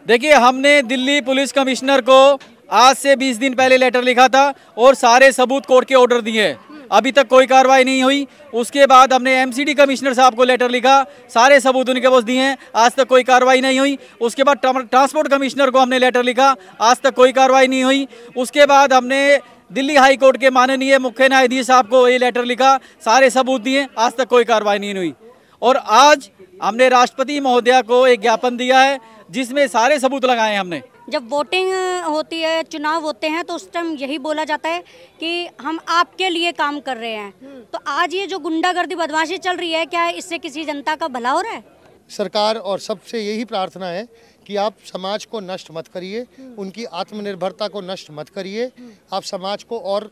देखिए, हमने Delhi police commissioner को आज से 20 दिन पहले लेटर लिखा था और सारे सबूत कोर्ट के ऑर्डर दिए हैं, अभी तक कोई कार्रवाई नहीं हुई। उसके बाद हमने एमसीडी कमिश्नर साहब को लेटर लिखा, सारे सबूत उनके पास दिए हैं, आज तक कोई कार्रवाई नहीं हुई। उसके बाद ट्रांसपोर्ट कमिश्नर को हमने लेटर लिखा, आज तक कोई कार्रवाई नहीं हुई। उसके बाद हमने दिल्ली हाई कोर्ट के माननीय मुख्य न्यायाधीश साहब को ये लेटर लिखा, सारे सबूत दिए, आज तक कोई कार्रवाई नहीं हुई। और आज हमने राष्ट्रपति महोदया को एक ज्ञापन दिया है जिसमें सारे सबूत लगाए हैं हमने। जब वोटिंग होती है, चुनाव होते हैं, तो उस टाइम यही बोला जाता है कि हम आपके लिए काम कर रहे हैं। तो आज ये जो गुंडागर्दी बदमाशी चल रही है, क्या इससे किसी जनता का भला हो रहा है? सरकार और सबसे यही प्रार्थना है कि आप समाज को नष्ट मत करिए, उनकी आत्मनिर्भरता को नष्ट मत करिए, आप समाज को और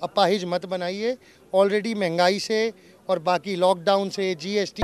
अपाहिज मत बनाइए। ऑलरेडी महंगाई से और बाकी लॉकडाउन से, जीएसटी।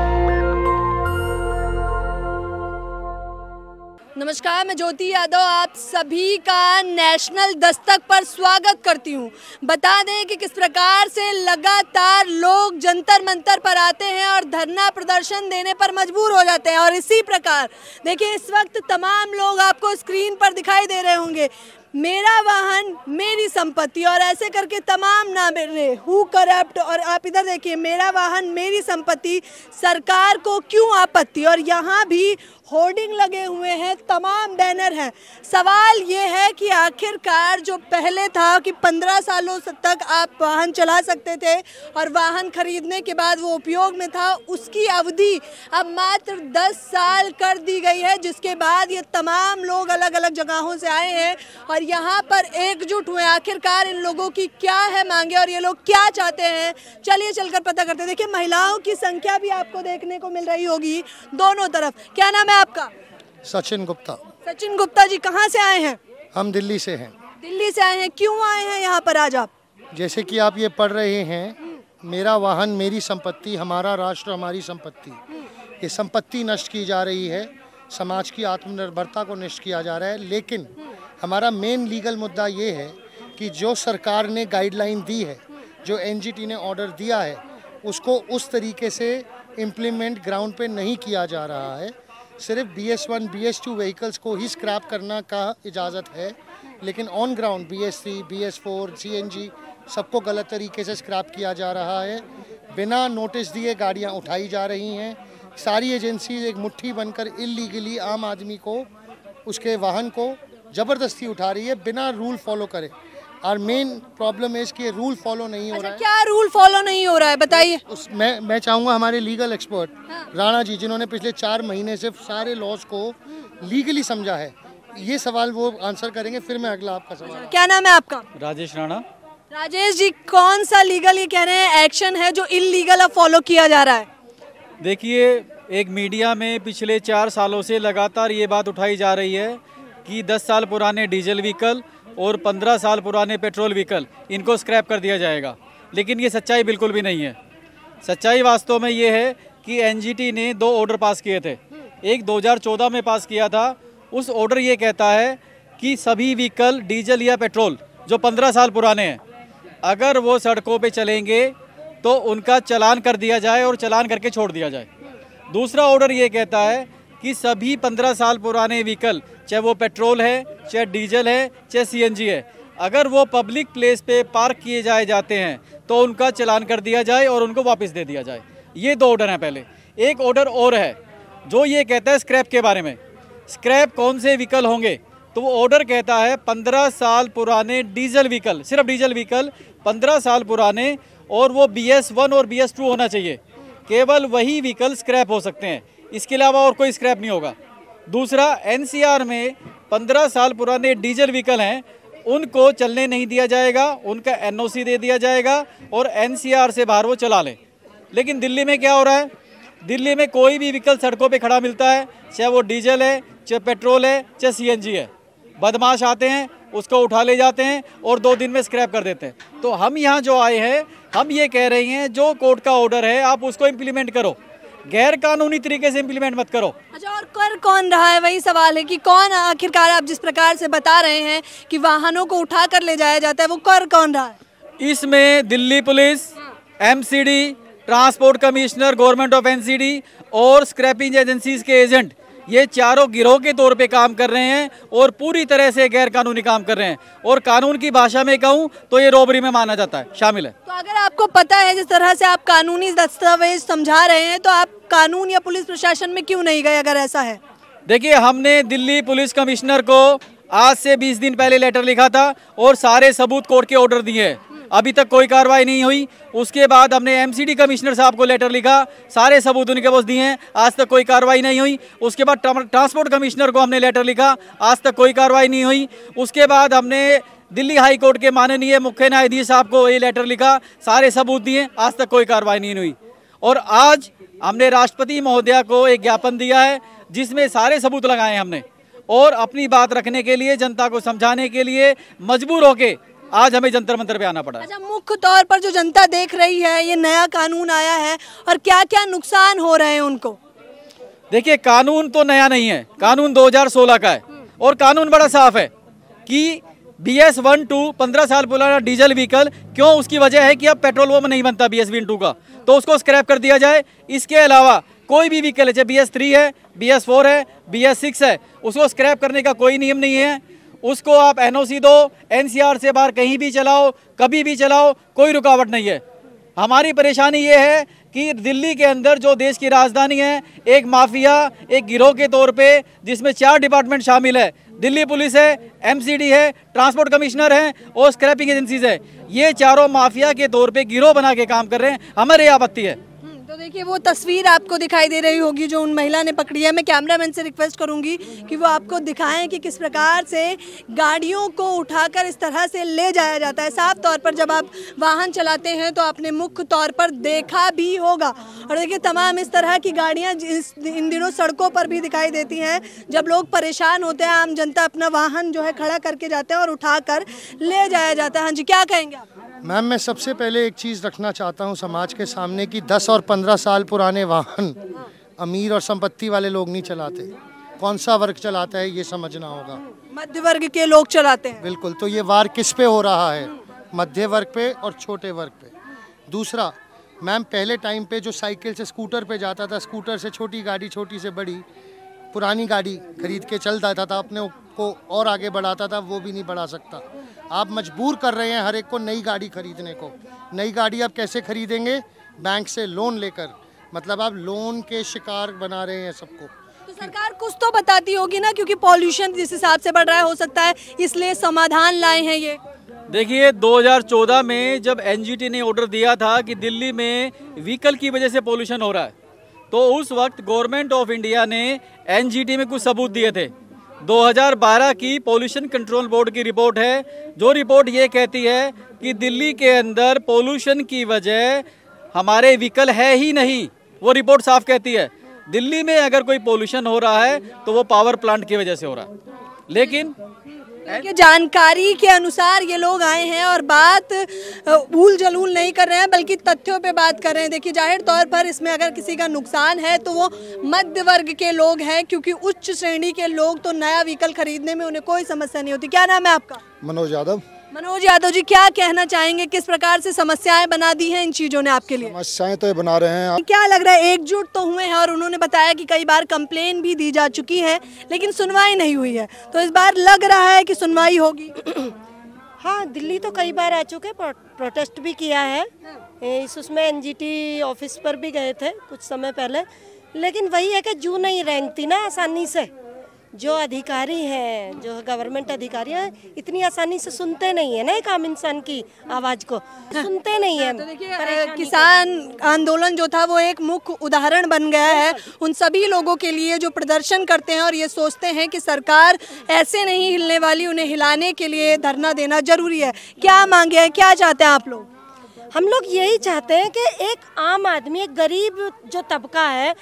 नमस्कार, मैं ज्योति यादव आप सभी का नेशनल दस्तक पर स्वागत करती हूं। बता दें कि किस प्रकार से लगातार लोग जंतर मंतर पर आते हैं और धरना प्रदर्शन देने पर मजबूर हो जाते हैं। और इसी प्रकार देखिए, इस वक्त तमाम लोग आपको स्क्रीन पर दिखाई दे रहे होंगे, मेरा वाहन मेरी संपत्ति, और ऐसे करके तमाम नारे, हु करप्ट, और आप इधर देखिए, मेरा वाहन मेरी संपत्ति, सरकार को क्यों आपत्ति। और यहाँ भी होर्डिंग लगे हुए हैं, तमाम बैनर हैं। सवाल ये है कि आखिरकार जो पहले था कि 15 सालों तक आप वाहन चला सकते थे और वाहन खरीदने के बाद वो उपयोग में था, उसकी अवधि अब मात्र 10 साल कर दी गई है, जिसके बाद ये तमाम लोग अलग अलग जगहों से आए हैं और यहाँ पर एकजुट हुए। आखिरकार इन लोगों की क्या है मांगे और ये लोग क्या चाहते हैं, चलिए चलकर पता करते हैं। देखिए, महिलाओं की संख्या भी आपको देखने को मिल रही होगी दोनों तरफ। क्या नाम है आपका? सचिन गुप्ता। सचिन गुप्ता जी, कहाँ से आए हैं? हम दिल्ली से हैं। दिल्ली से आए हैं, क्यों आए हैं यहाँ पर आज आप? जैसे कि आप ये पढ़ रहे हैं, मेरा वाहन मेरी संपत्ति, हमारा राष्ट्र हमारी संपत्ति। ये संपत्ति नष्ट की जा रही है, समाज की आत्मनिर्भरता को नष्ट किया जा रहा है। लेकिन हमारा मेन लीगल मुद्दा ये है कि जो सरकार ने गाइडलाइन दी है, जो एनजीटी ने ऑर्डर दिया है, उसको उस तरीके से इम्प्लीमेंट ग्राउंड पे नहीं किया जा रहा है। सिर्फ BS1, BS2 व्हीकल्स को ही स्क्रैप करना का इजाज़त है, लेकिन on ground BS3, BS4, CNG सबको गलत तरीके से स्क्रैप किया जा रहा है। बिना नोटिस दिए गाड़ियां उठाई जा रही हैं। सारी एजेंसी एक मुट्ठी बनकर इल्लीगली आम आदमी को, उसके वाहन को ज़बरदस्ती उठा रही है बिना रूल फॉलो करे। और मेन प्रॉब्लम है कि रूल फॉलो नहीं हो रहा है। क्या रूल फॉलो नहीं हो रहा है, बताइए। मैं चाहूँगा हमारे लीगल एक्सपर्ट राणा जी, जिन्होंने पिछले 4 महीने से सारे लॉज को लीगली समझा है, ये सवाल वो आंसर करेंगे। फिर मैं अगला आपका सवाल। क्या नाम है आपका? राजेश राणा। राजेश जी, कौन सा लीगल ये कह रहे हैं एक्शन है जो इल्लीगल अब फॉलो किया जा रहा है? देखिए, एक मीडिया में पिछले 4 सालों से लगातार ये बात उठाई जा रही है कि 10 साल पुराने डीजल व्हीकल और 15 साल पुराने पेट्रोल व्हीकल, इनको स्क्रैप कर दिया जाएगा। लेकिन ये सच्चाई बिल्कुल भी नहीं है। सच्चाई वास्तव में ये है कि एनजीटी ने 2 ऑर्डर पास किए थे। एक 2014 में पास किया था। उस ऑर्डर ये कहता है कि सभी व्हीकल डीजल या पेट्रोल जो 15 साल पुराने हैं, अगर वो सड़कों पे चलेंगे तो उनका चालान कर दिया जाए और चालान करके छोड़ दिया जाए। दूसरा ऑर्डर ये कहता है कि सभी 15 साल पुराने व्हीकल, चाहे वो पेट्रोल है, चाहे डीजल है, चाहे CNG है, अगर वो पब्लिक प्लेस पे पार्क किए जाते हैं तो उनका चालान कर दिया जाए और उनको वापस दे दिया जाए। ये 2 ऑर्डर हैं पहले। एक ऑर्डर और है जो ये कहता है स्क्रैप के बारे में। स्क्रैप कौन से व्हीकल होंगे? तो वो ऑर्डर कहता है 15 साल पुराने डीजल व्हीकल, सिर्फ डीजल व्हीकल 15 साल पुराने, और वो BS1 और BS2 होना चाहिए। केवल वही व्हीकल स्क्रैप हो सकते हैं, इसके अलावा और कोई स्क्रैप नहीं होगा। दूसरा, NCR में 15 साल पुराने डीजल व्हीकल हैं, उनको चलने नहीं दिया जाएगा, उनका NOC दे दिया जाएगा और NCR से बाहर वो चला लें। लेकिन दिल्ली में क्या हो रहा है? दिल्ली में कोई भी व्हीकल सड़कों पे खड़ा मिलता है, चाहे वो डीजल है, चाहे पेट्रोल है, चाहे CNG है, बदमाश आते हैं, उसको उठा ले जाते हैं और 2 दिन में स्क्रैप कर देते हैं। तो हम यहाँ जो आए हैं, हम ये कह रहे हैं जो कोर्ट का ऑर्डर है आप उसको इम्प्लीमेंट करो, गैर कानूनी तरीके से इम्प्लीमेंट मत करो। अच्छा, और कर कौन रहा है? वही सवाल है कि कौन आखिरकार, आप जिस प्रकार से बता रहे हैं कि वाहनों को उठा कर ले जाया जाता है, वो कर कौन रहा है? इसमें Delhi police, MCD, transport commissioner, government of NCD और स्क्रैपिंग एजेंसीज के एजेंट, ये चारों गिरोह के तौर पे काम कर रहे हैं और पूरी तरह से गैर कानूनी काम कर रहे हैं, और कानून की भाषा में कहूँ तो ये रॉबरी में माना जाता है, शामिल है। तो अगर आपको पता है जिस तरह से आप कानूनी दस्तावेज समझा रहे हैं, तो आप कानून या पुलिस प्रशासन में क्यों नहीं गए अगर ऐसा है? देखिए, हमने दिल्ली पुलिस कमिश्नर को आज से 20 दिन पहले लेटर लिखा था और सारे सबूत कोर्ट के ऑर्डर दिए हैं, अभी तक कोई कार्रवाई नहीं हुई। उसके बाद हमने एमसीडी कमिश्नर साहब को लेटर लिखा, सारे सबूत उनके पास दिए हैं, आज तक कोई कार्रवाई नहीं हुई। उसके बाद ट्रांसपोर्ट कमिश्नर को हमने लेटर लिखा, आज तक कोई कार्रवाई नहीं हुई। उसके बाद हमने दिल्ली हाई कोर्ट के माननीय मुख्य न्यायाधीश साहब को ये लेटर लिखा, सारे सबूत दिए, आज तक कोई कार्रवाई नहीं हुई। और आज हमने राष्ट्रपति महोदया को एक ज्ञापन दिया है जिसमें सारे सबूत लगाए हमने, और अपनी बात रखने के लिए, जनता को समझाने के लिए मजबूर होके आज हमें जंतर मंतर पे आना पड़ा। अच्छा, मुख्य तौर पर जो जनता देख रही है, ये नया कानून आया है और क्या क्या नुकसान हो रहे हैं उनको? देखिए, कानून तो नया नहीं है, कानून 2016 का है और कानून बड़ा साफ है कि BS-1-2 15 साल पुराना डीजल व्हीकल, क्यों, उसकी वजह है कि अब पेट्रोल वो नहीं बनता BS-1-2 का, तो उसको स्क्रैप कर दिया जाए। इसके अलावा कोई भी व्हीकल है, चाहे BS-3 है, BS-4 है, BS-6 है, उसको स्क्रैप करने का कोई नियम नहीं है। उसको आप NOC दो, NCR से बाहर कहीं भी चलाओ, कभी भी चलाओ, कोई रुकावट नहीं है। हमारी परेशानी ये है कि दिल्ली के अंदर जो देश की राजधानी है, एक माफिया, एक गिरोह के तौर पे, जिसमें 4 डिपार्टमेंट शामिल है, दिल्ली पुलिस है, MCD है, ट्रांसपोर्ट कमिश्नर है और स्क्रैपिंग एजेंसीज है, ये चारों माफिया के तौर पे गिरोह बना के काम कर रहे हैं। हमारे आपत्ति है। तो देखिए, वो तस्वीर आपको दिखाई दे रही होगी जो उन महिला ने पकड़ी है। मैं कैमरामैन से रिक्वेस्ट करूंगी कि वो आपको दिखाएं कि किस प्रकार से गाड़ियों को उठाकर इस तरह से ले जाया जाता है। साफ तौर पर जब आप वाहन चलाते हैं तो आपने मुख्य तौर पर देखा भी होगा। और देखिए, तमाम इस तरह की गाड़ियाँ इन दिनों सड़कों पर भी दिखाई देती हैं। जब लोग परेशान होते हैं, आम जनता अपना वाहन जो है खड़ा करके जाते हैं और उठाकर ले जाया जाता है। हाँ जी, क्या कहेंगे आप? मैम, मैं सबसे पहले एक चीज़ रखना चाहता हूँ समाज के सामने कि 10 और 15 साल पुराने वाहन अमीर और संपत्ति वाले लोग नहीं चलाते। कौन सा वर्ग चलाता है ये समझना होगा। मध्य वर्ग के लोग चलाते हैं। बिल्कुल। तो ये वार किस पे हो रहा है? मध्य वर्ग पे और छोटे वर्ग पे। दूसरा, मैम, पहले टाइम पे जो साइकिल से स्कूटर पे जाता था, स्कूटर से छोटी गाड़ी, छोटी से बड़ी, पुरानी गाड़ी खरीद के चल जाता था, अपने को और आगे बढ़ाता था, वो भी नहीं बढ़ा सकता। आप मजबूर कर रहे हैं हर एक को नई गाड़ी खरीदने को। नई गाड़ी आप कैसे खरीदेंगे? बैंक से लोन लेकर। मतलब आप लोन के शिकार बना रहे हैं सबको। तो सरकार कुछ तो बताती होगी ना, क्योंकि पॉल्यूशन जिस हिसाब से बढ़ रहा है, हो सकता है इसलिए समाधान लाए हैं ये। देखिए, 2014 में जब NGT ने ऑर्डर दिया था कि दिल्ली में व्हीकल की वजह से पोल्यूशन हो रहा है, तो उस वक्त गवर्नमेंट ऑफ इंडिया ने NGT में कुछ सबूत दिए थे। 2012 की पोल्यूशन कंट्रोल बोर्ड की रिपोर्ट है, जो रिपोर्ट ये कहती है कि दिल्ली के अंदर पोल्यूशन की वजह हमारे व्हीकल है ही नहीं। वो रिपोर्ट साफ कहती है दिल्ली में अगर कोई पोल्यूशन हो रहा है तो वो पावर प्लांट की वजह से हो रहा है। लेकिन जानकारी के अनुसार ये लोग आए हैं और बात ऊल जलूल नहीं कर रहे हैं, बल्कि तथ्यों पे बात कर रहे हैं। देखिए, जाहिर तौर पर इसमें अगर किसी का नुकसान है तो वो मध्य वर्ग के लोग हैं, क्योंकि उच्च श्रेणी के लोग तो नया व्हीकल खरीदने में उन्हें कोई समस्या नहीं होती। क्या नाम है आपका? मनोज यादव। मनोज यादव जी, क्या कहना चाहेंगे? किस प्रकार से समस्याएं बना दी हैं इन चीजों ने आपके लिए? समस्याएं तो बना रहे हैं। क्या लग रहा है, एकजुट तो हुए हैं और उन्होंने बताया कि कई बार कंप्लेन भी दी जा चुकी है लेकिन सुनवाई नहीं हुई है, तो इस बार लग रहा है कि सुनवाई होगी। हाँ, दिल्ली तो कई बार आ चुके, प्रोटेस्ट भी किया है। उसमें NGT ऑफिस पर भी गए थे कुछ समय पहले, लेकिन वही है कि जू नहीं रेंगती ना आसानी से। जो अधिकारी हैं, जो गवर्नमेंट अधिकारी हैं, इतनी आसानी से सुनते नहीं है ना एक आम इंसान की आवाज़ को, सुनते नहीं है। तो देखिए, किसान आंदोलन जो था वो एक मुख्य उदाहरण बन गया है उन सभी लोगों के लिए जो प्रदर्शन करते हैं और ये सोचते हैं कि सरकार ऐसे नहीं हिलने वाली, उन्हें हिलाने के लिए धरना देना जरूरी है। क्या मांगे हैं, क्या चाहते हैं आप लोग? हम लोग यही चाहते हैं कि एक आम आदमी, एक गरीब जो तबका है,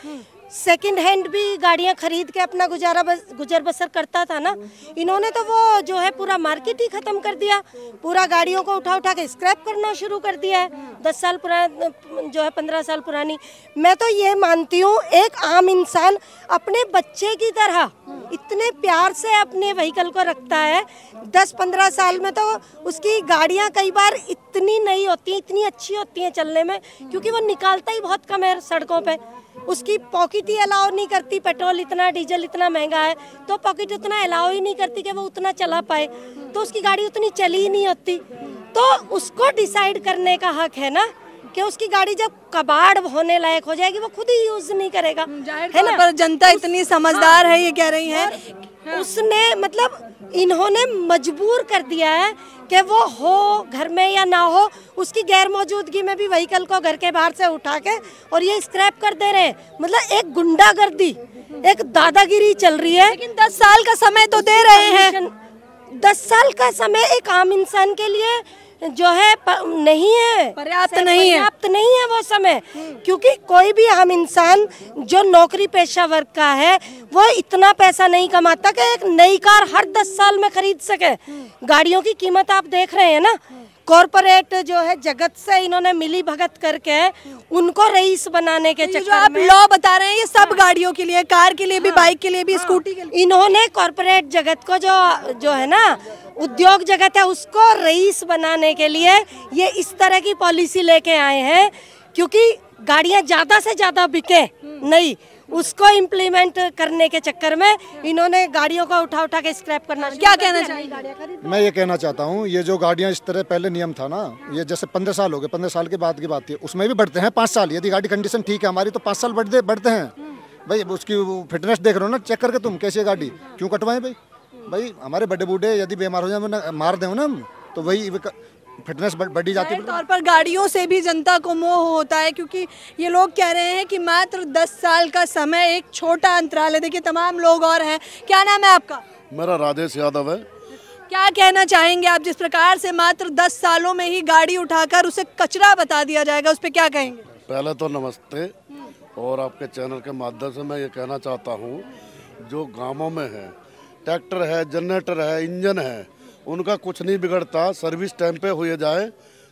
सेकंड हैंड भी गाड़ियां खरीद के अपना गुजर बसर करता था ना, इन्होंने तो वो जो है पूरा मार्केट ही खत्म कर दिया। पूरा गाड़ियों को उठा उठा के स्क्रैप करना शुरू कर दिया है। 10 साल पुराना जो है 15 साल पुरानी। मैं तो ये मानती हूँ, एक आम इंसान अपने बच्चे की तरह इतने प्यार से अपने व्हीकल को रखता है। 10-15 साल में तो उसकी गाड़ियाँ कई बार इतनी नहीं होती, इतनी अच्छी होती हैं चलने में, क्योंकि वो निकालता ही बहुत कम है सड़कों पे। उसकी पॉकेट ही अलाउ नहीं करती, पेट्रोल इतना डीजल इतना महंगा है तो पॉकेट उतना अलाउ ही नहीं करती कि वो उतना चला पाए, तो उसकी गाड़ी उतनी चली ही नहीं होती। तो उसको डिसाइड करने का हक है ना कि उसकी गाड़ी जब कबाड़ होने लायक हो जाएगी वो खुद ही यूज नहीं करेगा, है ना। पर जनता इतनी समझदार है, ये कह रही है उसने मतलब इन्होंने मजबूर कर दिया है कि वो हो घर में या ना हो, उसकी गैर मौजूदगी में भी व्हीकल को घर के बाहर से उठा के और ये स्क्रैप कर दे रहे हैं। मतलब एक गुंडागर्दी, एक दादागिरी चल रही है। लेकिन 10 साल का समय तो दे रहे हैं। 10 साल का समय एक आम इंसान के लिए जो है नहीं है, पर्याप्त नहीं है वो समय, क्योंकि कोई भी आम इंसान जो नौकरी पेशा वर्ग का है वो इतना पैसा नहीं कमाता कि एक नई कार हर 10 साल में खरीद सके। गाड़ियों की कीमत आप देख रहे हैं ना, कॉरपोरेट जो है जगत से इन्होंने मिली भगत करके उनको रईस बनाने के चक्कर जो आप लॉ बता रहे हैं ये सब गाड़ियों के लिए, कार के लिए भी, बाइक के लिए भी, स्कूटी के लिए, इन्होंने कॉरपोरेट जगत को जो है ना उद्योग जगत है उसको रईस बनाने के लिए ये इस तरह की पॉलिसी लेके आए हैं, क्योंकि गाड़ियां ज्यादा से ज्यादा बिके नहीं, उसको इम्प्लीमेंट करने के चक्कर में इन्होंने गाड़ियों को उठा उठा के स्क्रैप करना। क्या कहना चाहिए? मैं ये कहना चाहता हूँ, ये जो गाड़ियाँ इस तरह पहले नियम था ना, ये जैसे 15 साल हो गए, 15 साल के बाद की बात है, उसमें भी बढ़ते हैं 5 साल। यदि गाड़ी कंडीशन ठीक है हमारी तो 5 साल बढ़ते हैं भाई। उसकी फिटनेस देख रहे हो ना, चेक करके तुम कैसी गाड़ी क्यों कटवाएं भाई। हमारे बड़े बूढ़े यदि बीमार हो जाए मार दें ना हम, तो वही फिटनेस बढ़ी जाती है। तौर पर गाड़ियों से भी जनता को मोह होता है, क्योंकि ये लोग कह रहे हैं कि मात्र 10 साल का समय एक छोटा अंतराल है। देखिए तमाम लोग और हैं। क्या नाम है आपका? मेरा राजेश यादव है। क्या कहना चाहेंगे आप, जिस प्रकार से मात्र 10 सालों में ही गाड़ी उठाकर उसे कचरा बता दिया जाएगा, उस पर क्या कहेंगे? पहले तो नमस्ते, और आपके चैनल के माध्यम से मैं ये कहना चाहता हूँ, जो गाँवों में है ट्रैक्टर है, जनरेटर है, इंजन है, उनका कुछ नहीं बिगड़ता, सर्विस टाइम पे हो जाए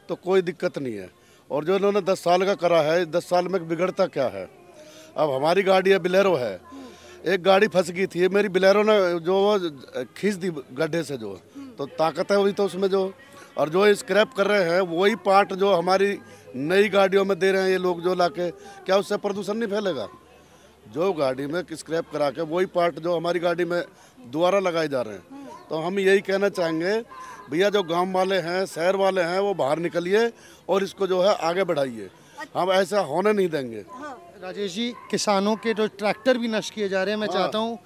तो कोई दिक्कत नहीं है। और जो इन्होंने 10 साल का करा है, 10 साल में बिगड़ता क्या है। अब हमारी गाड़ी है, बिलेरो है, एक गाड़ी फंस गई थी, मेरी बिलेरो ने जो खींच दी गड्ढे से, जो तो ताकत है वही तो उसमें जो, और जो स्क्रैप कर रहे हैं वही पार्ट जो हमारी नई गाड़ियों में दे रहे हैं ये लोग जो लाके, क्या उससे प्रदूषण नहीं फैलेगा? जो गाड़ी में स्क्रैप करा के वही पार्ट जो हमारी गाड़ी में दोबारा लगाए जा रहे हैं। तो हम यही कहना चाहेंगे, भैया जो गांव वाले हैं, शहर वाले हैं, वो बाहर निकलिए और इसको जो है आगे बढ़ाइए, हम ऐसा होने नहीं देंगे। राजेश जी, किसानों के जो ट्रैक्टर भी नष्ट किए जा रहे हैं, मैं चाहता हूँ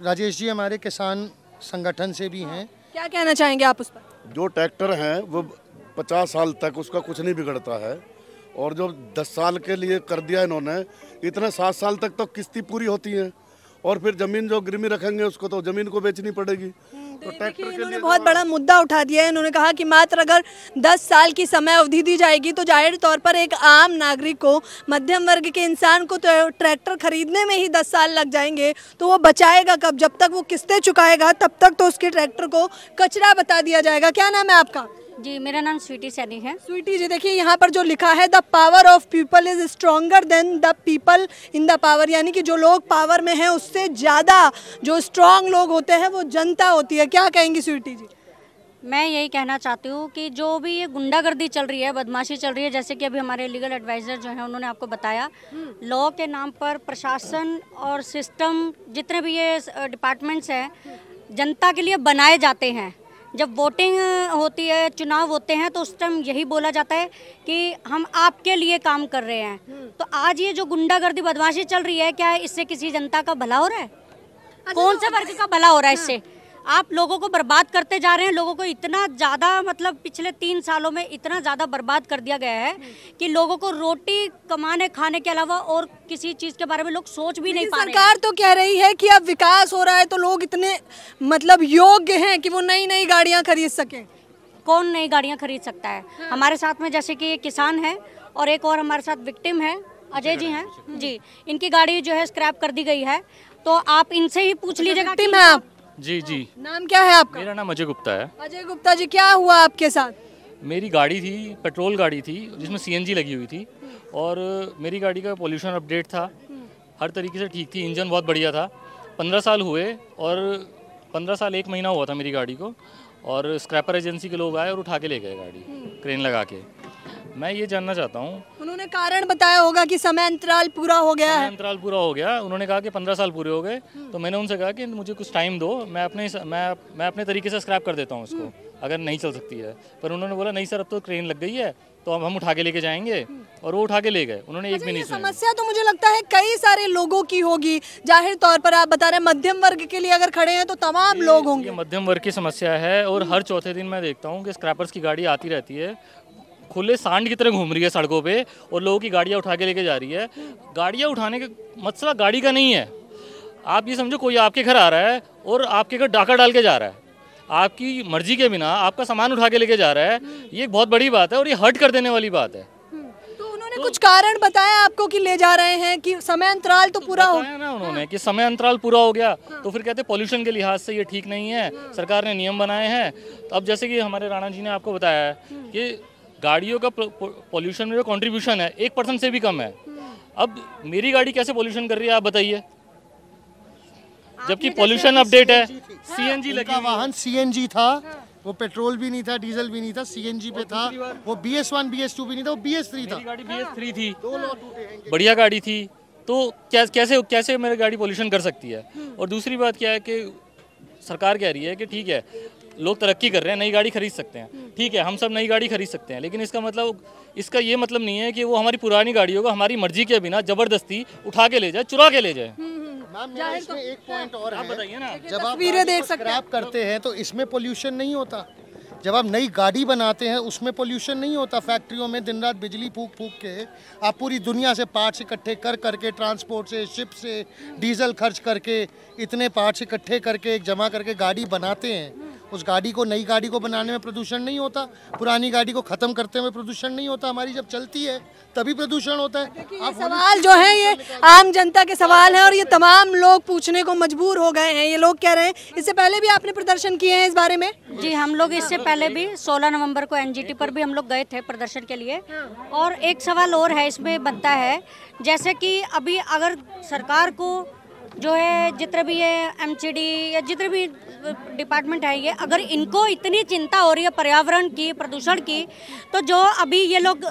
राजेश जी हमारे किसान संगठन से भी हैं, क्या कहना चाहेंगे आप उस पर? जो ट्रैक्टर हैं वो 50 साल तक उसका कुछ नहीं बिगड़ता है, और जो 10 साल के लिए कर दिया इन्होंने, इतने 7 साल तक तो किस्ती पूरी होती है, और फिर जमीन जो गिरवी रखेंगे उसको तो जमीन को बेचनी पड़ेगी। तो ट्रैक्टर के लिए बहुत बड़ा मुद्दा उठा दिया है। इन्होंने कहा कि मात्र अगर 10 साल की समय अवधि दी जाएगी तो जाहिर तौर पर एक आम नागरिक को, मध्यम वर्ग के इंसान को तो ट्रैक्टर खरीदने में ही 10 साल लग जाएंगे, तो वो बचाएगा कब? जब तक वो किस्तें चुकाएगा तब तक तो उसके ट्रैक्टर को कचरा बता दिया जाएगा। क्या नाम है आपका? जी, मेरा नाम स्वीटी सैनी है। स्वीटी जी, देखिए यहाँ पर जो लिखा है, the power of people is stronger than the people in the power, यानी कि जो लोग पावर में हैं उससे ज़्यादा जो स्ट्रॉन्ग लोग होते हैं वो जनता होती है। क्या कहेंगी स्वीटी जी? मैं यही कहना चाहती हूँ कि जो भी ये गुंडागर्दी चल रही है, बदमाशी चल रही है, जैसे कि अभी हमारे लीगल एडवाइज़र जो हैं उन्होंने आपको बताया, लॉ के नाम पर प्रशासन और सिस्टम जितने भी ये डिपार्टमेंट्स हैं जनता के लिए बनाए जाते हैं। जब वोटिंग होती है, चुनाव होते हैं, तो उस टाइम यही बोला जाता है कि हम आपके लिए काम कर रहे हैं। तो आज ये जो गुंडागर्दी बदमाशी चल रही है, क्या इससे किसी जनता का भला हो रहा है? कौन से वर्ग का भला हो रहा है इससे? आप लोगों को बर्बाद करते जा रहे हैं। लोगों को इतना ज़्यादा, मतलब पिछले 3 सालों में इतना ज़्यादा बर्बाद कर दिया गया है कि लोगों को रोटी कमाने खाने के अलावा और किसी चीज़ के बारे में लोग सोच भी नहीं पा रहे हैं। सरकार तो कह रही है कि अब विकास हो रहा है तो लोग इतने मतलब योग्य हैं कि वो नई नई गाड़ियाँ खरीद सकें। कौन नई गाड़ियाँ खरीद सकता है? हमारे साथ में जैसे कि ये किसान है और एक और हमारे साथ विक्टिम है, अजय जी हैं जी, इनकी गाड़ी जो है स्क्रैप कर दी गई है। तो आप इनसे ही पूछ लीजिएगा। विक्टिम है आप? जी जी। नाम क्या है आपका? मेरा नाम अजय गुप्ता है। अजय गुप्ता जी, क्या हुआ आपके साथ? मेरी गाड़ी थी, पेट्रोल गाड़ी थी जिसमें सीएनजी लगी हुई थी, और मेरी गाड़ी का पोल्यूशन अपडेट था, हर तरीके से ठीक थी, इंजन बहुत बढ़िया था। 15 साल हुए और 15 साल 1 महीना हुआ था मेरी गाड़ी को, और स्क्रैपर एजेंसी के लोग आए और उठा के ले गए गाड़ी, क्रेन लगा के। मैं ये जानना चाहता हूँ, उन्होंने कारण बताया होगा कि समय अंतराल पूरा हो गया है। अंतराल पूरा हो गया, उन्होंने कहा कि 15 साल पूरे हो गए। तो मैंने उनसे कहा कि मुझे कुछ टाइम दो, मैं अपने तरीके से स्क्रैप कर देता हूँ उसको, अगर नहीं चल सकती है। पर उन्होंने बोला नहीं सर, अब तो क्रेन लग गई है, तो अब हम उठा के लेके जाएंगे। और वो उठा के ले गए, उन्होंने एक भी नहीं सुना। समस्या तो मुझे लगता है कई सारे लोगों की होगी। जाहिर तौर पर आप बता रहे हैं मध्यम वर्ग के लिए अगर खड़े हैं तो तमाम लोग होंगे। ये मध्यम वर्ग की समस्या है। और हर चौथे दिन मैं देखता हूँ कि स्क्रैपर्स की गाड़ी आती रहती है, खुले सांड की तरह घूम रही है सड़कों पे, और लोगों की गाड़ियाँ उठा के लेके जा रही है। गाड़ियाँ उठाने का मसला गाड़ी का नहीं है। आप ये समझो कोई आपके घर आ रहा है और आपके घर डाका डाल के जा रहा है, आपकी मर्जी के बिना आपका सामान उठा के लेके जा रहा है। ये एक बहुत बड़ी बात है और ये हर्ट कर देने वाली बात है। तो उन्होंने कुछ कारण बताया आपको कि ले जा रहे हैं कि समय अंतराल तो पूरा हो गया ना उन्होंने कि समय अंतराल पूरा हो गया। तो फिर कहते पोल्यूशन के लिहाज से ये ठीक नहीं है, सरकार ने नियम बनाए हैं। तो अब जैसे कि हमारे राणा जी ने आपको बताया है कि गाड़ियों का पोल्यूशन में जो कंट्रीब्यूशन है 1% से भी कम है। अब मेरी गाड़ी कैसे पोल्यूशन कर रही है आप बताइए, जबकि पोल्यूशन अपडेट है। सीएनजी लगी, वाहन सीएनजी था, वो पेट्रोल भी नहीं था, डीजल भी नहीं था, सीएनजी पे था। वो BS1 BS2 भी नहीं था, वो BS3 था। मेरी गाड़ी BS3 थी, 2 लॉ टूटे हैं। बढ़िया गाड़ी थी। तो कैसे मेरी गाड़ी पोल्यूशन कर सकती है। और दूसरी बात क्या है कि सरकार कह रही है कि ठीक है लोग तरक्की कर रहे हैं, नई गाड़ी खरीद सकते हैं, ठीक है हम सब नई गाड़ी खरीद सकते हैं, लेकिन इसका ये मतलब नहीं है कि वो हमारी पुरानी गाड़ियों को हमारी मर्जी के बिना जबरदस्ती उठा के ले जाए, चुरा के ले जाए। मैम इसमें एक पॉइंट और है, बताइए ना। जब आप स्क्रैप करते हैं तो इसमें पोल्यूशन नहीं होता। जब आप नई गाड़ी बनाते हैं उसमें पोल्यूशन नहीं होता। फैक्ट्रियों में दिन रात बिजली फूक के आप पूरी दुनिया से पार्ट्स इकट्ठे कर करके, ट्रांसपोर्ट से, शिप से, डीजल खर्च करके, इतने पार्ट्स इकट्ठे करके जमा करके गाड़ी बनाते हैं। उस गाड़ी को, नई गाड़ी को बनाने में प्रदूषण नहीं होता, पुरानी गाड़ी को ख़त्म करते हुए प्रदूषण नहीं होता। हमारी जब चलती है तभी प्रदूषण होता है। ये सवाल जो है ये आम जनता के सवाल हैं और ये तमाम लोग पूछने को मजबूर हो गए हैं। ये लोग कह रहे हैं, इससे पहले भी आपने प्रदर्शन किए हैं इस बारे में? जी, हम लोग इससे पहले भी 16 नवंबर को एनजीटी पर भी हम लोग गए थे प्रदर्शन के लिए। और एक सवाल और है इसमें बनता है, जैसे कि अभी अगर सरकार को जो है जितने भी ये एमसीडी या जितने भी डिपार्टमेंट है, ये अगर इनको इतनी चिंता हो रही है पर्यावरण की, प्रदूषण की, तो जो अभी ये लोग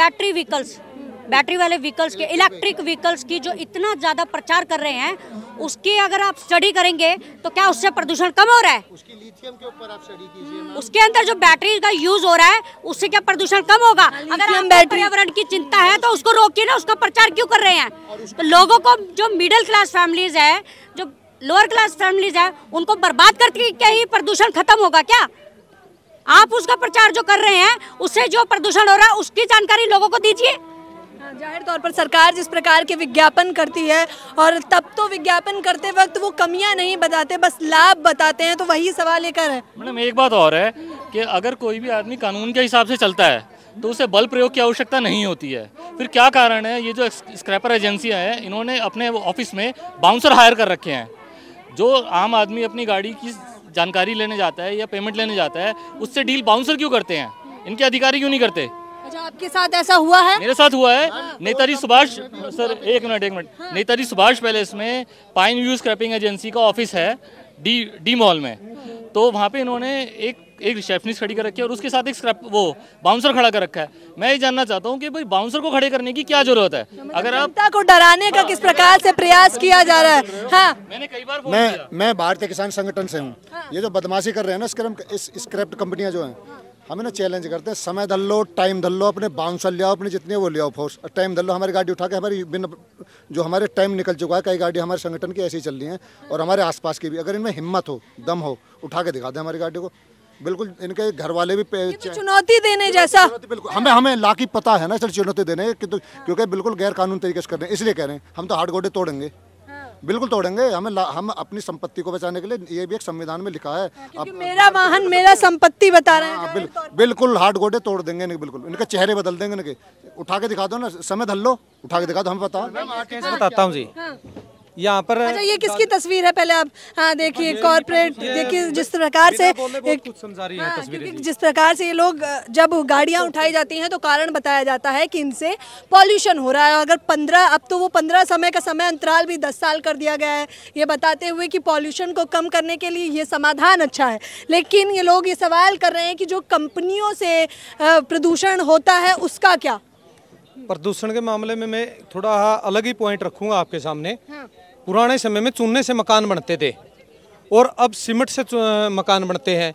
बैटरी वाले व्हीकल्स के, इलेक्ट्रिक व्हीकल्स की जो इतना ज़्यादा प्रचार कर रहे हैं, उसकी अगर आप स्टडी करेंगे तो क्या उससे प्रदूषण कम हो रहा है? उसकी लिथियम के ऊपर आप स्टडी कीजिए। उसके अंदर जो बैटरी का यूज हो रहा है उससे क्या प्रदूषण कम होगा? अगर हम पर्यावरण की चिंता है तो उसको रोकिए ना, उसका प्रचार क्यों कर रहे हैं? तो लोगों को, जो मिडिल क्लास फैमिलीज है, जो लोअर क्लास फैमिलीज है, उनको बर्बाद करके क्या ही प्रदूषण खत्म होगा क्या? आप उसका प्रचार जो कर रहे हैं उससे जो प्रदूषण हो रहा है उसकी जानकारी लोगों को दीजिए। जाहिर तौर पर सरकार जिस प्रकार के विज्ञापन करती है, और तब तो विज्ञापन करते वक्त वो कमियां नहीं बताते, बस लाभ बताते हैं, तो वही सवाल लेकर है। मैडम एक बात और है कि अगर कोई भी आदमी कानून के हिसाब से चलता है तो उसे बल प्रयोग की आवश्यकता नहीं होती है। फिर क्या कारण है, ये जो स्क्रैपर एजेंसियां हैं इन्होंने अपने ऑफिस में बाउंसर हायर कर रखे हैं। जो आम आदमी अपनी गाड़ी की जानकारी लेने जाता है या पेमेंट लेने जाता है, उससे डील बाउंसर क्यों करते हैं? इनके अधिकारी क्यों नहीं करते? अच्छा, आपके साथ ऐसा हुआ है? मेरे साथ हुआ है। नेताजी सुभाष, सर एक मिनट, नेताजी सुभाष पैलेस में पाइन व्यू स्क्रैपिंग एजेंसी का ऑफिस है डी मॉल में। तो वहाँ पे इन्होंने एक रिसेप्शनिस्ट खड़ी कर रखी है और उसके साथ एक बाउंसर खड़ा कर रखा है। मैं ये जानना चाहता हूँ कि भाई बाउंसर को खड़े करने की क्या जरूरत है? अगर आप जनता को डराने का किस प्रकार से प्रयास किया जा रहा है? हाँ, मैंने कई बार फोन किया। मैं भारतीय किसान संगठन से हूँ। ये जो बदमाशी कर रहे हैं ना स्क्रैप कंपनियां जो हैं, हमें ना चैलेंज करते हैं, समय धर लो, टाइम धर लो, अपने बाउंसर ले आओ, अपने जितने वो ले आओ, फोर्स टाइम धर लो। हमारी गाड़ी उठा के, हमारी जो हमारे टाइम निकल चुका है, कई गाड़ी हमारे संगठन की ऐसी ही चल रही हैं और हमारे आसपास की भी। अगर इनमें हिम्मत हो, दम हो, उठा के दिखा दें हमारी गाड़ी को। बिल्कुल इनके घर वाले भी चुनौती देने जैसा। बिल्कुल हमें ला की पता है ना सर, चुनौती देने क्योंकि बिल्कुल गैर कानून तरीके से कर रहे हैं, इसलिए कह रहे हैं हम तो हाथ गोडे तोड़ेंगे, बिल्कुल तोड़ेंगे। हम अपनी संपत्ति को बचाने के लिए, ये भी एक संविधान में लिखा है, क्योंकि मेरा वाहन मेरा संपत्ति बता रहे हैं। बिल्कुल हाथ गोडे तोड़ देंगे, बिल्कुल इनके चेहरे बदल देंगे, इनके उठा के दिखा दो ना, समय धर लो, उठा के दिखा दो, हमें पता। मैं बताता हूँ जी, यहाँ पर। अच्छा, ये किसकी तस्वीर है? पहले आप हाँ देखिए, कॉर्पोरेट देखिए जिस प्रकार से कुछ समझा रही है तस्वीरें, क्योंकि जिस प्रकार से ये लोग जब गाड़ियां उठाई जाती हैं तो कारण बताया जाता है कि इनसे पॉल्यूशन हो रहा है। अगर 15 अब तो वो 15 समय का समय अंतराल भी 10 साल कर दिया गया है, ये बताते हुए कि पॉल्यूशन को कम करने के लिए ये समाधान अच्छा है। लेकिन ये लोग ये सवाल कर रहे हैं कि जो कंपनियों से प्रदूषण होता है उसका क्या? प्रदूषण के मामले में मैं थोड़ा अलग ही पॉइंट रखूंगा आपके सामने। पुराने समय में चूने से मकान बनते थे और अब सीमेंट से मकान बनते हैं।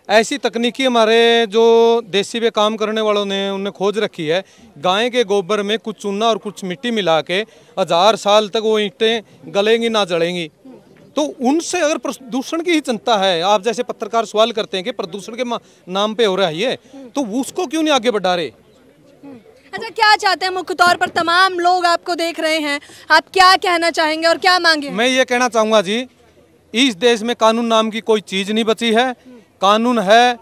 ऐसी तकनीकी हमारे जो देसी पे काम करने वालों ने उन्हें खोज रखी है। गाय के गोबर में कुछ चूना और कुछ मिट्टी मिला के 1000 साल तक वो ईंटें गलेंगी ना जलेंगी। तो उनसे अगर प्रदूषण की ही चिंता है, आप जैसे पत्रकार सवाल करते हैं कि प्रदूषण के नाम पे हो रहा है ये, तो उसको क्यों नहीं आगे बढ़ा रहे? अच्छा, क्या चाहते हैं? मुख्य तौर पर तमाम लोग आपको देख रहे हैं, आप क्या कहना चाहेंगे और क्या मांगे? मैं ये कहना चाहूँगा जी, इस देश में कानून नाम की कोई चीज़ नहीं बची है। कानून है,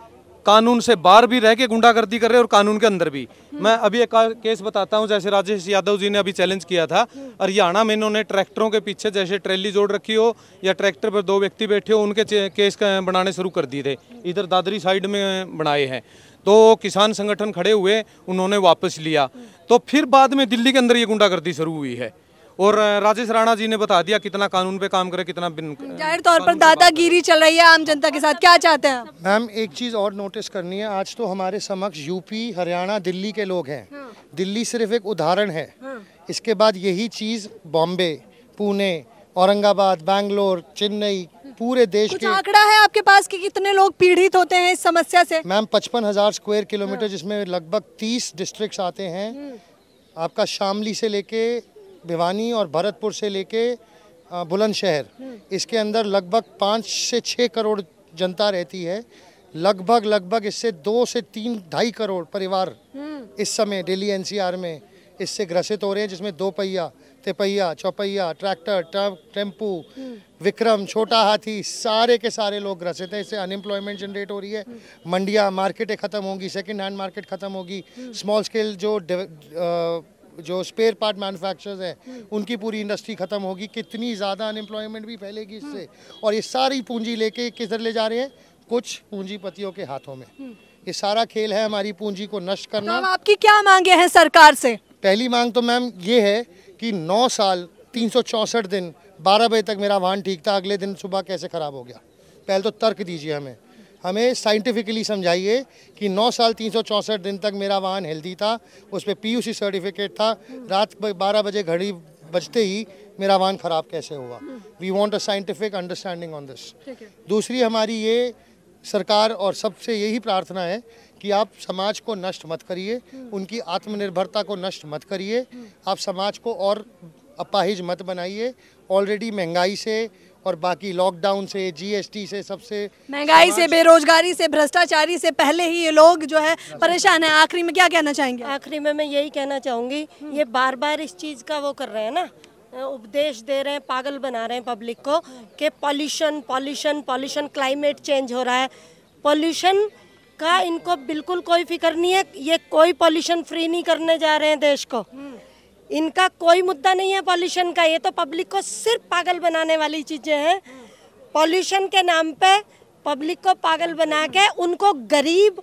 कानून से बाहर भी रह के गुंडागर्दी कर रहे और कानून के अंदर भी। मैं अभी एक केस बताता हूँ, जैसे राजेश यादव जी ने अभी चैलेंज किया था हरियाणा में, इन्होंने ट्रैक्टरों के पीछे जैसे ट्रैली जोड़ रखी हो या ट्रैक्टर पर 2 व्यक्ति बैठे हो, उनके केस बनाने शुरू कर दिए थे। इधर दादरी साइड में बनाए हैं, तो किसान संगठन खड़े हुए, उन्होंने वापस लिया। तो फिर बाद में दिल्ली के अंदर ये गुंडागर्दी शुरू हुई है और राजेश राणा जी ने बता दिया कितना कानून पे काम करे, कितना जाहिर तौर पर दादागिरी चल रही है आम जनता के साथ। क्या चाहते हैं? मैम, एक चीज़ और नोटिस करनी है। आज तो हमारे समक्ष यूपी, हरियाणा, दिल्ली के लोग हैं। दिल्ली सिर्फ एक उदाहरण है। इसके बाद यही चीज़ बॉम्बे, पुणे, औरंगाबाद, बैंगलोर, चेन्नई, पूरे देश कुछ के। आंकड़ा है आपके पास कि कितने लोग पीड़ित होते हैं इस समस्या से? मैम 55,000 स्क्वायर किलोमीटर, जिसमें लगभग 30 डिस्ट्रिक्ट्स आते हैं। आपका शामली से लेके भिवानी और भरतपुर से लेके बुलंदशहर, इसके अंदर लगभग 5 से 6 करोड़ जनता रहती है। लगभग इससे 2 से 3-2.5 करोड़ परिवार इस समय दिल्ली एनसीआर में इससे ग्रसित हो रहे हैं, जिसमें 2 पहिया, तिपहिया, चौपहिया, ट्रैक्टर, ट्रक, टेम्पू, विक्रम, छोटा हाथी, सारे के सारे लोग ग्रसित हैं। इससे अनएम्प्लॉयमेंट जनरेट हो रही है। मंडियाँ, मार्केटें ख़त्म होंगी, सेकंड हैंड मार्केट ख़त्म होगी। स्मॉल स्केल जो स्पेयर पार्ट मैन्युफैक्चरर्स हैं, उनकी पूरी इंडस्ट्री ख़त्म होगी। कितनी ज़्यादा अनएम्प्लॉयमेंट भी फैलेगी इससे। और ये सारी पूंजी लेके किधर ले जा रहे हैं? कुछ पूंजीपतियों के हाथों में। ये सारा खेल है हमारी पूंजी को नष्ट करना। तो आपकी क्या मांगे हैं सरकार से? पहली मांग तो मैम ये है कि 9 साल 364 दिन 12 बजे तक मेरा वाहन ठीक था, अगले दिन सुबह कैसे ख़राब हो गया? पहले तो तर्क दीजिए हमें साइंटिफिकली समझाइए कि 9 साल 364 दिन तक मेरा वाहन हेल्दी था, उस पर PUC सर्टिफिकेट था, रात 12 बजे घड़ी बजते ही मेरा वाहन ख़राब कैसे हुआ? We want a scientific understanding on this. दूसरी हमारी ये सरकार और सबसे यही प्रार्थना है कि आप समाज को नष्ट मत करिए, उनकी आत्मनिर्भरता को नष्ट मत करिए, आप समाज को और अपाहिज मत बनाइए। ऑलरेडी महंगाई से और बाकी लॉकडाउन से, GST से, सबसे महंगाई से, बेरोजगारी से, भ्रष्टाचारी से पहले ही ये लोग जो है परेशान है। आखिरी में क्या कहना चाहेंगे? आखिरी में मैं यही कहना चाहूँगी, ये बार बार इस चीज़ का वो कर रहे हैं ना, उपदेश दे रहे हैं, पागल बना रहे हैं पब्लिक को कि pollution pollution pollution, climate change हो रहा है। पॉल्यूशन का इनको बिल्कुल कोई फिक्र नहीं है। ये कोई पॉल्यूशन फ्री नहीं करने जा रहे हैं देश को। इनका कोई मुद्दा नहीं है पॉल्यूशन का। ये तो पब्लिक को सिर्फ पागल बनाने वाली चीज़ें हैं। पॉल्यूशन के नाम पे पब्लिक को पागल बना के उनको गरीब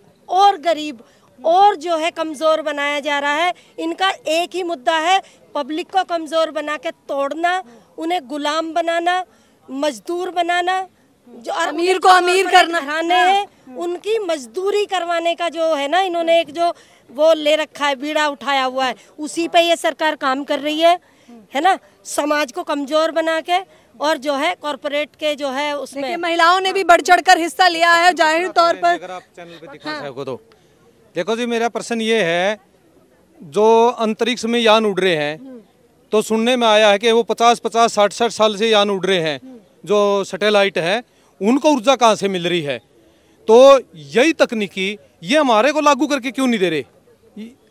और जो है कमज़ोर बनाया जा रहा है। इनका एक ही मुद्दा है, पब्लिक को कमज़ोर बना के तोड़ना, उन्हें गुलाम बनाना, मजदूर बनाना, जो अमीर को अमीर करना है, उनकी मजदूरी करवाने का जो है ना, इन्होंने एक जो वो ले रखा है, बीड़ा उठाया हुआ है, उसी पे ये सरकार काम कर रही है ना। समाज को कमज़ोर बना के और जो है कॉर्पोरेट के जो है उसमें महिलाओं ने भी बढ़ चढ़कर हिस्सा लिया है। जाहिर तौर पर अगर आप चैनल पे दिखा सको तो देखो जी, मेरा प्रश्न ये है, जो अंतरिक्ष में यान उड़ रहे हैं, तो सुनने में आया है कि वो 50-50, 60-60 साल से यान उड़ रहे हैं, जो सैटेलाइट है, उनको ऊर्जा कहाँ से मिल रही है? तो यही तकनीकी ये हमारे को लागू करके क्यों नहीं दे रहे?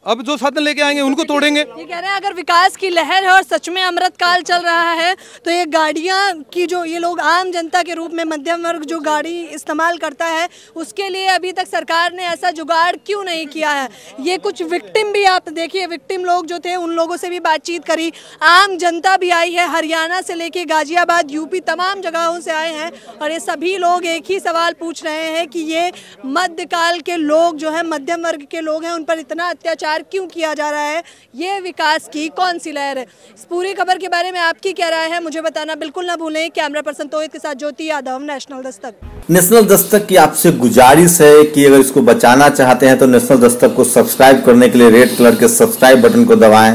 अब जो साधन लेके आएंगे उनको तोड़ेंगे। ये कह रहे हैं अगर विकास की लहर है और सच में अमृत काल चल रहा है तो ये गाड़ियां की जो ये लोग आम जनता के रूप में मध्यम वर्ग जो गाड़ी इस्तेमाल करता है उसके लिए अभी तक सरकार ने ऐसा जुगाड़ क्यों नहीं किया है। ये कुछ विक्टिम भी आप देखिए, विक्टिम लोग जो थे उन लोगों से भी बातचीत करी, आम जनता भी आई है, हरियाणा से लेके गाजियाबाद, यूपी, तमाम जगहों से आए हैं और ये सभी लोग एक ही सवाल पूछ रहे हैं कि ये मध्यकाल के लोग जो है मध्यम वर्ग के लोग हैं उन पर इतना अत्याचार क्यों किया जा रहा है, ये विकास की कौन सी लहर है। इस पूरी खबर के बारे में आपकी क्या राय है मुझे बताना बिल्कुल ना भूलें। कैमरा पर्सन तोहित के साथ ज्योति यादव, नेशनल दस्तक। नेशनल दस्तक की आपसे गुजारिश है कि अगर इसको बचाना चाहते हैं तो नेशनल दस्तक को सब्सक्राइब करने के लिए रेड कलर के सब्सक्राइब बटन को दबाएं,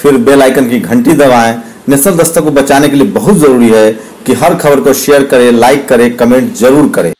फिर बेल आइकन की घंटी दबाएं। नेशनल दस्तक को बचाने के लिए बहुत जरूरी है कि हर खबर को शेयर करें, लाइक करें, कमेंट जरूर करें।